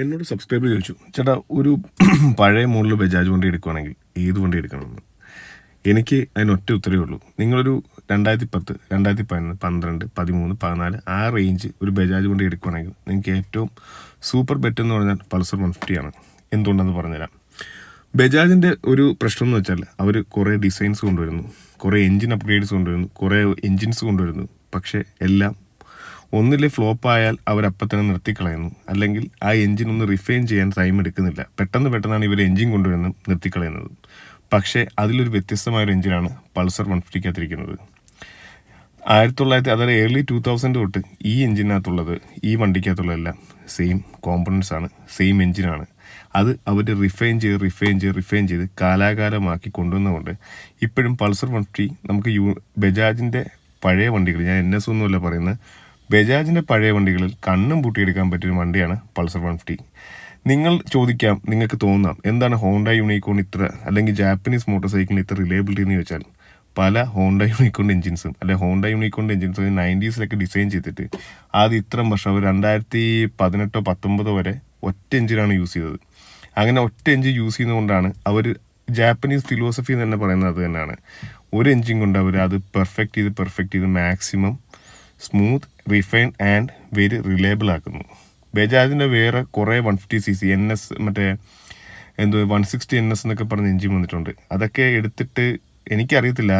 എന്നോട് സബ്സ്ക്രൈബർ ചോദിച്ചു, ചേട്ടാ ഒരു പഴയ മോഡൽ ബജാജ് വണ്ടി എടുക്കുകയാണെങ്കിൽ ഏത് വണ്ടി എടുക്കണമെന്ന്. എനിക്ക് അതിനൊറ്റ ഉത്തരവേ ഉള്ളൂ. നിങ്ങളൊരു 2010, 2011, 12, 13, 14 ആ റേഞ്ച് ഒരു ബജാജ് വണ്ടി എടുക്കുകയാണെങ്കിൽ നിങ്ങൾക്ക് ഏറ്റവും സൂപ്പർ ബെറ്റ് എന്ന് പറഞ്ഞാൽ പൾസർ 150 ആണ്. എന്തുകൊണ്ടെന്ന് പറഞ്ഞുതരാം. ബജാജിൻ്റെ ഒരു പ്രശ്നം എന്ന് വെച്ചാൽ അവർ കുറേ ഡിസൈൻസ് കൊണ്ടുവരുന്നു, കുറേ എൻജിൻ അപ്ഗ്രേഡ്സ് കൊണ്ടുവരുന്നു, കുറേ എൻജിൻസ് കൊണ്ടുവരുന്നു. പക്ഷേ എല്ലാം ഒന്നിലെ ഫ്ലോപ്പ് ആയാൽ അവരപ്പം തന്നെ നിർത്തിക്കളയുന്നു, അല്ലെങ്കിൽ ആ എൻജിൻ ഒന്ന് റിഫൈൻ ചെയ്യാൻ ടൈം എടുക്കുന്നില്ല. പെട്ടെന്നാണ് ഇവർ എൻജിൻ കൊണ്ടുവരുന്നത് നിർത്തിക്കളയുന്നത്. പക്ഷേ അതിലൊരു വ്യത്യസ്തമായൊരു എൻജിനാണ് പൾസർ 150 അതായത് ഏർലി 2000 തൊട്ട് ഈ എൻജിനകത്തുള്ളത്, ഈ വണ്ടിക്കകത്തുള്ളതെല്ലാം സെയിം കോമ്പണൻസ് ആണ്, സെയിം എൻജിനാണ്. അത് അവർ റിഫൈൻ ചെയ്ത് കാലാകാലമാക്കി കൊണ്ടുവന്നതുകൊണ്ട് ഇപ്പോഴും പൾസർ 150 നമുക്ക് ബജാജിൻ്റെ പഴയ വണ്ടികൾ, ഞാൻ NS ഒന്നുമല്ല പറയുന്നത്, ബജാജിൻ്റെ പഴയ വണ്ടികളിൽ കണ്ണും പൂട്ടിയെടുക്കാൻ പറ്റിയൊരു വണ്ടിയാണ് പൾസർ 150. നിങ്ങൾ ചോദിക്കാം, നിങ്ങൾക്ക് തോന്നാം എന്താണ് ഹോണ്ട യൂണിക്കോൺ ഇത്ര, അല്ലെങ്കിൽ ജാപ്പനീസ് മോട്ടോർ സൈക്കിളിന് ഇത്ര റിലയബിലിറ്റി എന്ന് ചോദിച്ചാൽ, പല ഹോണ്ട യൂണിക്കോണിൻ്റെ എഞ്ചിൻസും അല്ലെങ്കിൽ ഹോണ്ട യൂണിക്കോണിൻ്റെ എഞ്ചിൻസ് 90s ഡിസൈൻ ചെയ്തിട്ട് അത് ഇത്രയും വർഷം, അവർ 2018, 19 വരെ ഒറ്റ എഞ്ചിനാണ് യൂസ് ചെയ്തത്. അങ്ങനെ ഒറ്റ എഞ്ചിൻ യൂസ് ചെയ്യുന്നതുകൊണ്ടാണ് അവർ, ജാപ്പനീസ് ഫിലോസഫി എന്ന് തന്നെ പറയുന്നത് അത് തന്നെയാണ്. ഒരു എഞ്ചിൻ കൊണ്ട് അവർ അത് പെർഫെക്റ്റ് ചെയ്ത് maximum smooth, refine and very reliable ആക്കുന്നു. ബജാജിൻ്റെ വേറെ കുറേ 150cc NS, മറ്റേ 160 NS എന്നൊക്കെ പറഞ്ഞ എഞ്ചിൻ വന്നിട്ടുണ്ട്. അതൊക്കെ എടുത്തിട്ട് എനിക്കറിയത്തില്ല,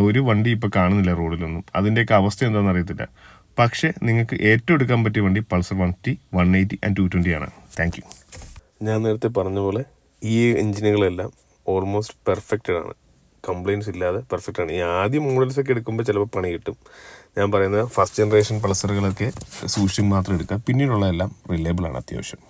ഒരു വണ്ടി ഇപ്പോൾ കാണുന്നില്ല റോഡിലൊന്നും. അതിൻ്റെയൊക്കെ അവസ്ഥ എന്താണെന്ന് അറിയത്തില്ല. പക്ഷേ നിങ്ങൾക്ക് ഏറ്റവും എടുക്കാൻ പറ്റിയ വണ്ടി പൾസർ 150, 180 ആൻഡ് 220 ആണ്. Thank you. ഞാൻ നേരത്തെ പറഞ്ഞ പോലെ ഈ എഞ്ചിനുകളെല്ലാം ഓൾമോസ്റ്റ് പെർഫെക്റ്റഡ് ആണ്, കംപ്ലയിൻസ് ഇല്ലാതെ പെർഫെക്റ്റ് ആണ്. ഈ ആദ്യം മോഡൽസൊക്കെ എടുക്കുമ്പോൾ ചിലപ്പോൾ പണി കിട്ടും. ഞാൻ പറയുന്നത് ഫസ്റ്റ് ജനറേഷൻ പൾസറുകളൊക്കെ സൂക്ഷിച്ച് മാത്രം എടുക്കുക, പിന്നീടുള്ളതെല്ലാം റിലയബിൾ ആണ് അത്യാവശ്യം.